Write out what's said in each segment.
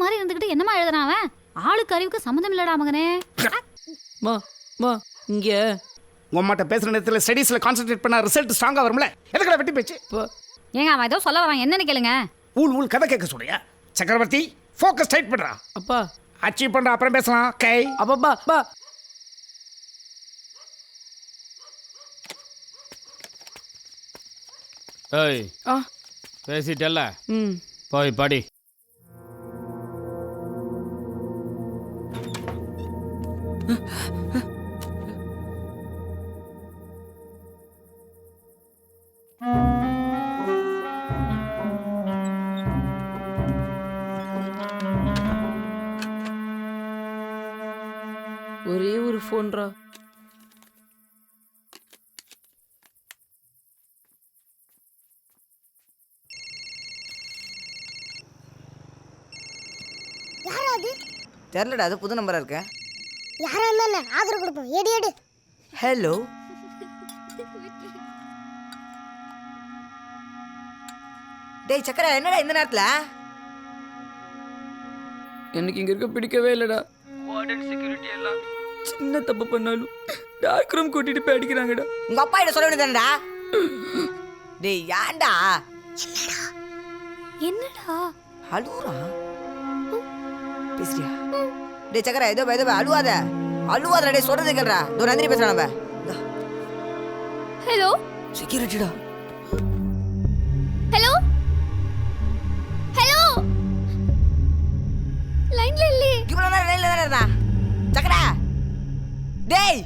மாதிரி இருந்துகிட்டு என்னமா எழுதுறான் அவன்? ஆளுக்கு அறிவுக்கு சம்மந்தம் இல்லடா மகனே. இங்க உங்கம்மாட்ட பேசுற நேரத்துல ஸ்டடீஸ்ல கான்சென்ட்ரேட் பண்ணா ரிசல்ட் ஸ்ட்ராங்கா வரும்ல. எதுக்குடா வெட்டி பேச்சு? ஏங்க அவன் ஏதோ சொல்ல வரான், என்னன்னு கேளுங்க. ஊல் கதை கேட்க சொல்றியா? சக்கரவர்த்தி ஃபோக்கஸ் டைட் பண்றா. அப்பா அச்சீவ் பண்ற அப்புறம் பேசலாம். கை அப்பா ஏய் பேசிட்டல்ல, போய் படி. ஒரே ஒரு ஃபோன்ரா. தெரியலடா, அது புது நம்பரா இருக்க. யாரா இருந்தா ஆதரவு கொடுப்போம். எடு. ஹலோ, டேய் சக்கர, என்னடா இந்த நேரத்துல? எனக்கு இங்க இருக்க பிடிக்கவே இல்லடா. வார்டன் செக்யூரிட்டி எல்லாம் சின்ன தப்பு பண்ணாலும் டார்க் ரூம் கூட்டிட்டு போய் அடிக்கிறாங்கடா. உங்க அப்பா கிட்ட சொல்ல வேண்டியதானடா. டேய் ஏன்டா என்னடா அழுவுறா? பேசுறியா? டேய் சக்கர, ஏதோ அழுவாத டேய், சொல்றது கேளுடா. தோ நந்தினி பேசுறான். நம்ம ஹலோ செக்யூரிட்டிடா. ஹலோ ஹலோ லைன்ல இல்லையே. இவ்வளவு நேரம் லைன்ல தானே இருந்தா சக்கர. டேய்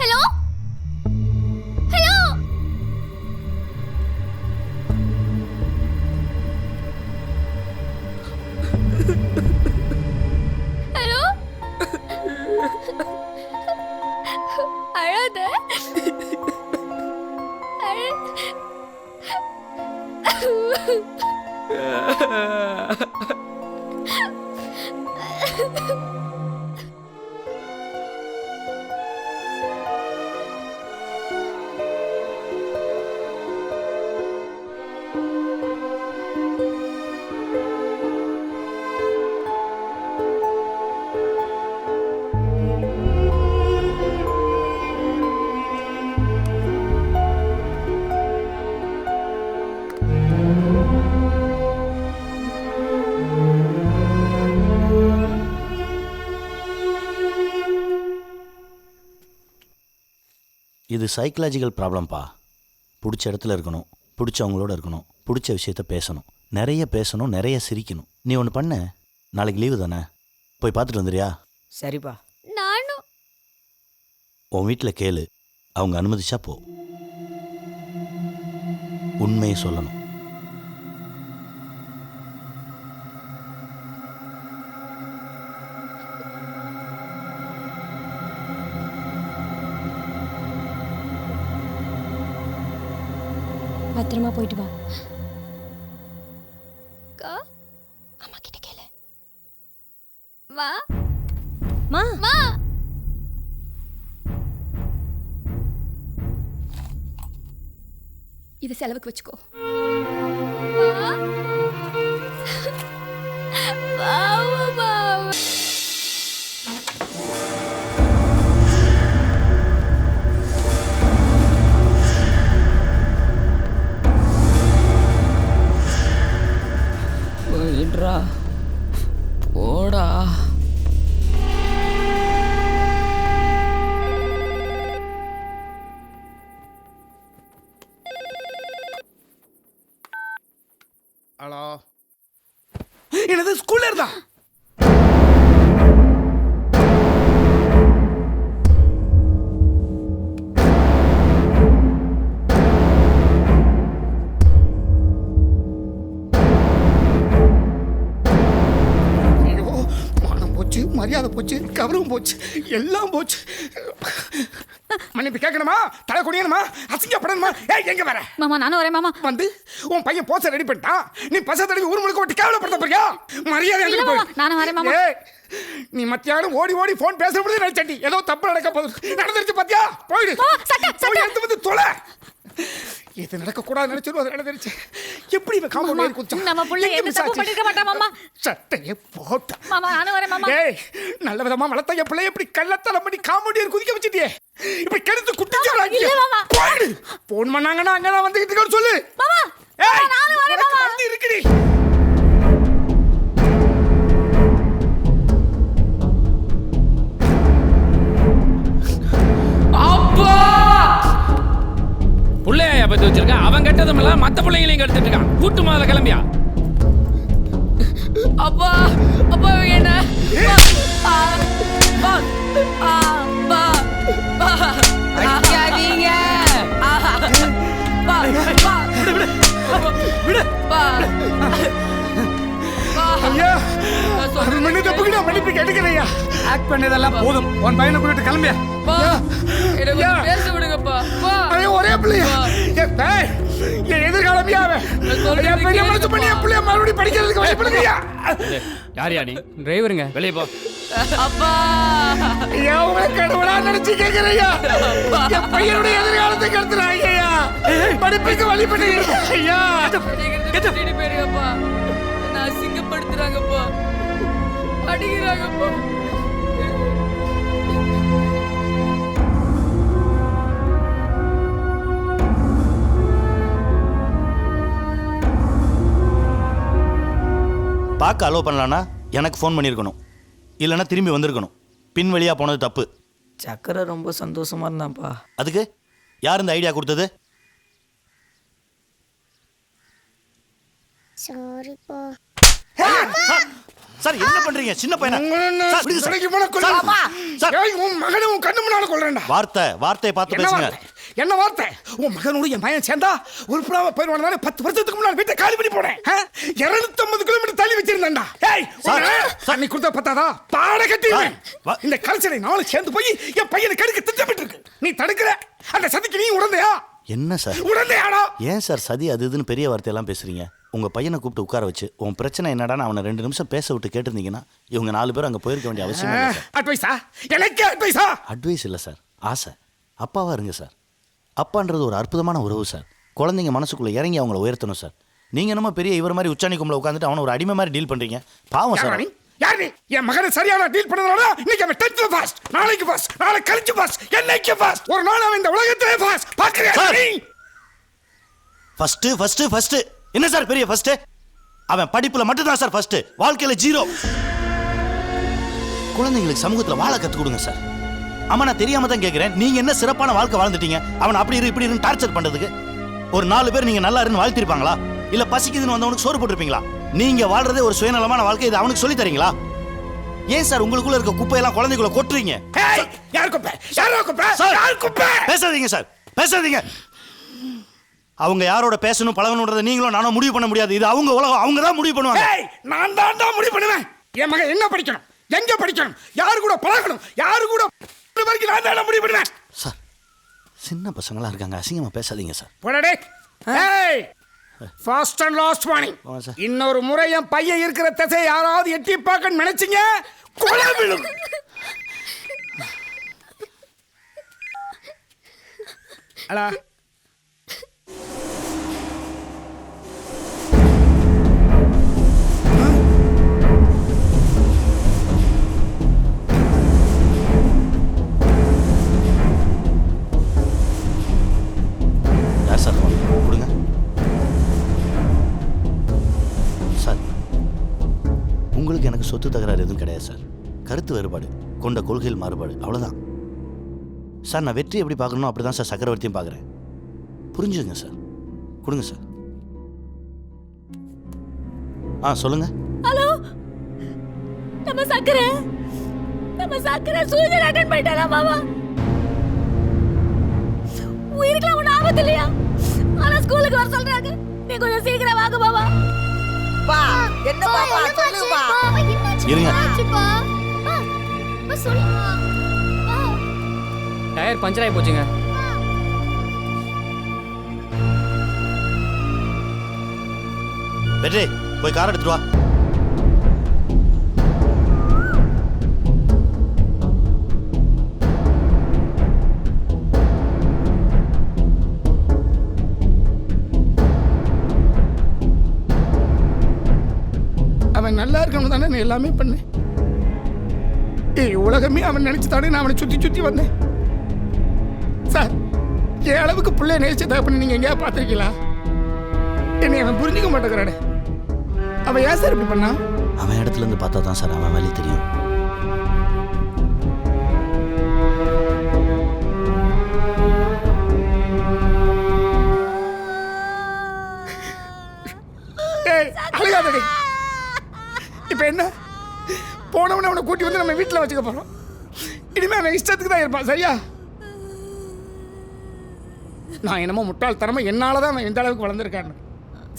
ஹலோ ஹலோ ஹலோ அழாத. இது சைக்கலாஜிக்கல் ப்ராப்ளம்ப்பா. பிடிச்ச இடத்துல இருக்கணும், பிடிச்சவங்களோட இருக்கணும், பிடிச்ச விஷயத்த பேசணும், நிறைய சிரிக்கணும். நீ ஒன்று பண்ண, நாளைக்கு லீவு தானே, போய் பார்த்துட்டு வந்துடுறியா? சரிப்பா. நானும் உன் வீட்டில் கேளு, அவங்க அனுமதிச்சா போ. உண்மையை சொல்லணும். பத்திரமா போயிட்டு வா. அம்மா கிட்ட கேளு. மா மா மா இது செலவுக்கு வச்சுக்கோ. போயிடுறா, போடா. ஹலோ, என்னது ஸ்கூல்ல இருந்தா? மரியாதை போச்சு, கௌரவம் போச்சு, எல்லாம் போச்சு. மன்னிப்பு கேட்கணுமா, தலை குடியணுமா, அசிங்கப்படணுமா? ஏய் எங்க வர? மாமா நானும் வரேன் மாமா. வந்து உன் பையன் போஸ்டர் ரெடி பண்ணிட்டான், நீ பச தடவி ஊர் முழுக்க ஓட்டி கேவலப்படுத்த போறியா? மரியாதை எங்க போய்? நானும் வரேன் மாமா. ஏய் நீ மத்தியானம் ஓடி போன் பேச முடியாது நினைச்சட்டி. ஏதோ தப்பு நடக்க போகுது, நடந்துருச்சு பாத்தியா? போயிடு, போய் எடுத்து வந்து தொலை. இது நடக்கக்கூடாது நினைச்சிடும் அது நடந்துருச்சு. எப்படி இவன் காம்பவுண்ட் குதிச்சான்? நம்ம புள்ள எங்க எந்த miss தப்பு ஆச்சு? பண்ணிருக்க மாட்டா மாமா. சட்டையே போட்டா. மாமா நானும் வரேன் மாமா. ஏய், நல்ல விதமா வளர்த்த என் பிள்ளை எப்படி கள்ளத்தனம் பண்ணி காம்பவுண்ட் குதிக்க வச்சிட்டியே? இப்படி கெடுத்து குட்டிச்சாங்க. இல்ல மாமா. போன் பண்ணாங்கன்னா அங்க நான் வந்துகிட்டு இருக்கேன்னு சொல்லு. மாமா ஏய், நானும் வரேன் உனக்கு மாமா. வந்து இருக்குடி. புள்ளையா பத்தி வச்சிருக்க அவன் கெட்டதும் இல்ல மத்த பிள்ளைங்களையும் கெடுத்துட்டு இருக்கான். கூட்டு முதல்ல கிளம்பியா. அப்பா அப்பா என்ன அடிக்காதீங்க. ஐயா, அது மண்ணு தப்புக்கு நான் மன்னிப்பு கேட்டுக்கிறேன். ஆக்ட் பண்ணதெல்லாம் போதும். உன் பையனை கூட்டிட்டு கிளம்பியா. பேச விடுங்கப்பா. ஐயோ, ஒரே பிள்ளையா? என் எதிர்காலமியா அவன். என் பெரிய மனசு பண்ணி என் பிள்ளைய மறுபடியும் படிக்கிறதுக்கு வழி பண்ணுங்கய்யா. யாரியா நீ? டிரைவருங்க. வெளியே போ. அப்பா ஐயா, உங்களை கடவுளா நினைச்சு கேட்கிறேயா. என் பையனுடைய எதிர்காலத்தை கெடுத்துறாங்க ஐயா. படிப்புக்கு வழி பண்ணுங்க ஐயா. கூட்டிட்டு போயிருங்கப்பா. என்ன அசிங்கப்படுத்துறாங்கப்பா, அடிக்கிறாங்கப்பா. பார்க்க அலோவ் பண்ணலான்னா எனக்கு ஃபோன் பண்ணியிருக்கணும், இல்லைன்னா திரும்பி வந்திருக்கணும். பின் வழியாக போனது தப்பு. சக்கரை ரொம்ப சந்தோஷமா இருந்தான்ப்பா. அதுக்கு யார் இந்த ஐடியா கொடுத்தது? சாரிப்பா. சார் என்ன பண்றீங்க? சின்ன பையனா? சார், விடுங்க சார். கடைக்கு போனா கொல்லுமா? சார். ஏய், உன் மகனை உன் கண்ணு முன்னால கொல்றேன்டா. வார்த்தையை பார்த்து என்ன பேசுங்க. வார்த்தை? என்ன வார்த்தை? உன் மகனோட என் பையன் சேர்ந்தா ஒரு புறாவை போயிடுவானே. 10 வருஷத்துக்கு முன்னாடி வீட்டை காலி பண்ணி போனேன். 250 கிலோமீட்டர் தள்ளி வச்சிருந்தேன்டா. ஏய், சார், நீ கொடுத்த பத்தாதா பாட கட்டி வா. இந்த கல்ச்சரை நானும் சேர்ந்து போய் என் பையனை கடுக்க திட்டமிட்டு இருக்கு. நீ தடுக்கிற அந்த சதிக்கு நீ உடந்தையா? என்ன சார்? உடந்தையாடா? ஏன் சார் சதி அது இதுன்னு பெரிய வார்த்தையெல்லாம் பேசுறீங்க? உங்க பையனை கூப்பிட்டு உட்கார வச்சு உன் பிரச்சனை என்னடான்னு அவனை 2 நிமிஷம் பேச விட்டு கேட்டிருந்தீங்கன்னா இவங்க 4 பேரும் அங்கே போயிருக்க வேண்டிய அவசியம் இல்லை சார். அட்வைஸா? எனக்கு அட்வைஸா? அட்வைஸ் இல்லை சார், ஆசை. அப்பாவா இருங்க சார். அப்பான்றது ஒரு அற்புதமான உறவு சார். குழந்தைங்க மனசுக்குள்ள இறங்கி அவங்கள உயர்த்தணும் சார். நீங்க என்னமோ பெரிய இவர் மாதிரி உச்சாணி கும்பல உட்காந்துட்டு அவனை ஒரு அடிமை மாதிரி டீல் பண்றீங்க. பாவம் சார். யார் நீ? என் மகனை சரியான டீல் பண்ணதுனால இன்னைக்கு அவன் 10th பாஸ், நாளைக்கு பாஸ், நாளை கழிச்சு பாஸ், என்னைக்கு பாஸ், ஒரு நாள் அவன் இந்த உலகத்திலே பாஸ். பாக்குறியா நீ? ஃபர்ஸ்ட் என்ன சார் பெரிய ஃபர்ஸ்ட்? அவன் படிப்புல மட்டும் தான் சார் ஃபர்ஸ்ட், வாழ்க்கையில 0. குழந்தைங்களுக்கு சமூகத்துல வாழ கத்து கொடுங்க சார். ஆமா, நான் தெரியாம தான் கேட்கிறேன். நீங்க என்ன சிறப்பான வாழ்க்கை வாழ்ந்துட்டீங்க அவன் அப்படி இரு இப்படி இருந்து டார்ச்சர் பண்றதுக்கு? ஒரு 4 பேர் நீங்க நல்லா இருந்து வாழ்த்திருப்பாங்களா? இல்ல பசிக்குதுன்னு வந்தவனுக்கு சோறு போட்டிருப்பீங்களா? நீங்க வாழ்றதே ஒரு சுயநலமான வாழ்க்கை. இது அவனுக்கு சொல்லி தரீங்களா? ஏன் சார் உங்களுக்குள்ள இருக்க குப்பையெல்லாம் குழந்தைக்குள்ள கொட்டுறீங்க? யார் குப்பை? யார் குப்பை? யார் குப்பை? பேசாதீங்க சார், பேசாதீங்க. அவங்க யாரோட பேசணும் பழகணுன்றதை நீங்களும் நானும் முடிவு பண்ண முடியாது. இது அவங்க உலகம், அவங்க தான் முடிவு பண்ணுவாங்க. நான் தான் முடிவு பண்ணுவேன். என் மகன் என்ன படிக்கணும், எங்க படிக்கணும், யாரு கூட பழகணும், யாரு கூட வரைக்கும் நான் தான் முடிவு பண்ணுவேன். சார், சின்ன பசங்களா இருக்காங்க, அசிங்கமா பேசாதீங்க சார். போடா. ஏய், ஃபர்ஸ்ட் அண்ட் லாஸ்ட் வார்னிங். இன்னொரு முறை என் பையன் இருக்கிற திசை யாராவது எட்டி பார்க்க நினைச்சீங்க, கொலை விழும். அலா சார் கொடுங்க சார். உங்களுக்கு எனக்கு சொத்து தகராறு எதுவும் கிடையாது சார். கருத்து வேறுபாடு, கொண்ட கொள்கையில் மாறுபாடு, அவ்வளோதான் சார். நான் வெற்றி எப்படி பார்க்கணும் அப்படி தான் சார் சக்கரவர்த்தியும் பார்க்குறேன். புரிஞ்சுங்க சார். கொடுங்க சார். சொல்லுங்க. ஹலோ, நம்ம சக்கரை சூழ்நிலை அட்டன் பண்ணிட்டாரா மாமா? உயிருக்குலாம் ஒன்றும் ஆபத்து இல்லையா? ஆனா ஸ்கூலுக்கு வர சொல்றாங்க. நீ கொஞ்சம் சீக்கிரம் வாங்க மாமா. பா, என்ன பாப்பா சொல்லுப்பா. இருங்க. டயர் பஞ்சர் ஆகி போச்சுங்க. வெற்றி, போய் கார் எடுத்துட்டு வா. அவன் நல்லா இருக்கணும் தானே நான் எல்லாமே பண்ணேன். உலகமே அவன் நினைச்சு தானே நான் அவனை சுற்றி சுற்றி வந்தேன். சார், என் அளவுக்கு பிள்ளைய நேசிச்ச தகப்பன்னு நீங்கள் எங்கேயா பார்த்துருக்கீங்களா? என்னை அவன் புரிஞ்சிக்க மாட்டேங்கிறானே. அவன் ஏன் சார் இப்படி பண்ணா? அவன் இடத்துல இருந்து பார்த்தா தான் சார் அவன் வேலையை தெரியும். அழுகாதடி. இப்ப என்ன, போனவன அவனை கூட்டி வந்து நம்ம வீட்டில் வச்சுக்க போறோம். இனிமே அவன் இஷ்டத்துக்கு தான் இருப்பான். சரியா? நான் என்னமோ முட்டாள்தனமா என்னாலதான் அவன் எந்த அளவுக்கு வளர்ந்துருக்கான்னு.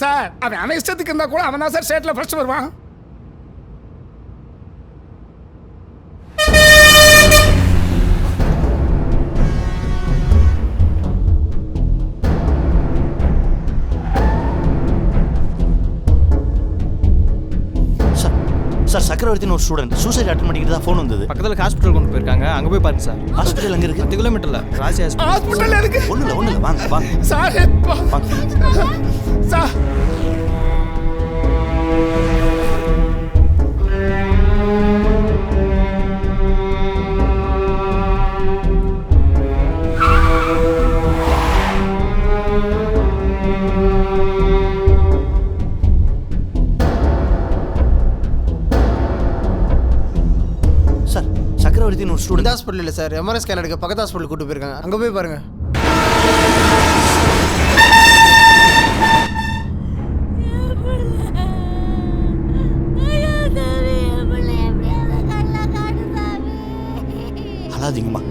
சார், அவன் இஷ்டத்துக்கு இருந்தா கூட அவன் தான் சார் ஸ்டேட்ல ஃபர்ஸ்ட் வருவான். சார், சக்கரவர்த்தின்னு ஒரு ஸ்டூடெண்ட் சூசைட் அட்டன் பண்ணிக்கிட்டு தான் ஃபோன் வந்தது. பக்கத்தில் ஹாஸ்பிட்டல் கொண்டு போயிருக்காங்க, அங்கே போய் பாருங்க சார். ஹாஸ்பிட்டல் அங்கே இருக்கு? 10 கிலோமீட்டரில் ராசி ஹாஸ்பிட்டல். ஹாஸ்பிட்டல் இருக்கு. ஒன்றும் இல்லை வாங்க வாங்க. சார், சார் சக்கரவர்த்தின்னு ஒரு ஸ்டூடெண்ட். ஹாஸ்பிட்டல் இல்லை சார், எம்ஆர்ஐ ஸ்கேன் எடுக்க பக்கத்து ஹாஸ்பிட்டல் கூட்டு போயிருக்காங்க, அங்கே போய் பாருங்க. அழாதீங்கம்மா.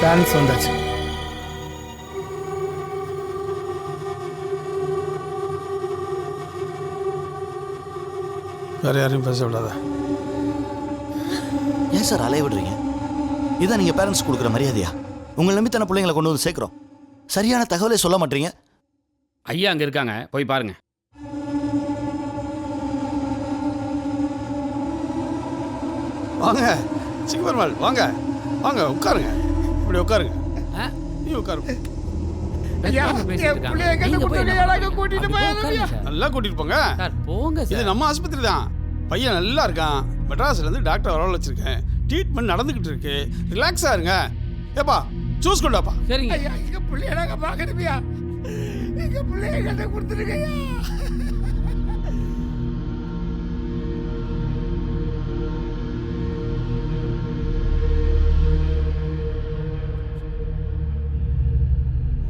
டான்ஸ் வந்தாச்சு. வேற யாரையும் பேச விடாத. ஏன் சார் அலைய விடுறீங்க? இதான் நீங்கள் பேரண்ட்ஸ் கொடுக்குற மரியாதையா? உங்களை நம்பித்தான பிள்ளைங்களை கொண்டு வந்து சேர்க்குறோம். சரியான தகவலை சொல்ல மாட்டீங்க. ஐயா அங்கே இருக்காங்க, போய் பாருங்க. வாங்க சிங்கப்பெருமாள், வாங்க வாங்க உட்காருங்க. இப்படி உட்காருங்க. நீ உட்காருங்க. ஐயா, என் பிள்ளைய எங்க கூட்டிட்டு போய் நல்லா கூட்டிட்டு போங்க. போங்க இது நம்ம ஆஸ்பத்திரி தான். பையன் நல்லா இருக்கான். மெட்ராஸ்ல இருந்து டாக்டர் வரவழைச்சிருக்கேன். வச்சிருக்கேன். ட்ரீட்மெண்ட் நடந்துகிட்டு இருக்கு. ரிலாக்ஸா இருங்க. ஏப்பா ஜூஸ் கொண்டாப்பா. சரிங்க. ஐயா, எங்க பிள்ளைய நாங்க பாக்கணுமியா? எங்க பிள்ளைய கட்ட கொடுத்துருக்கேன்.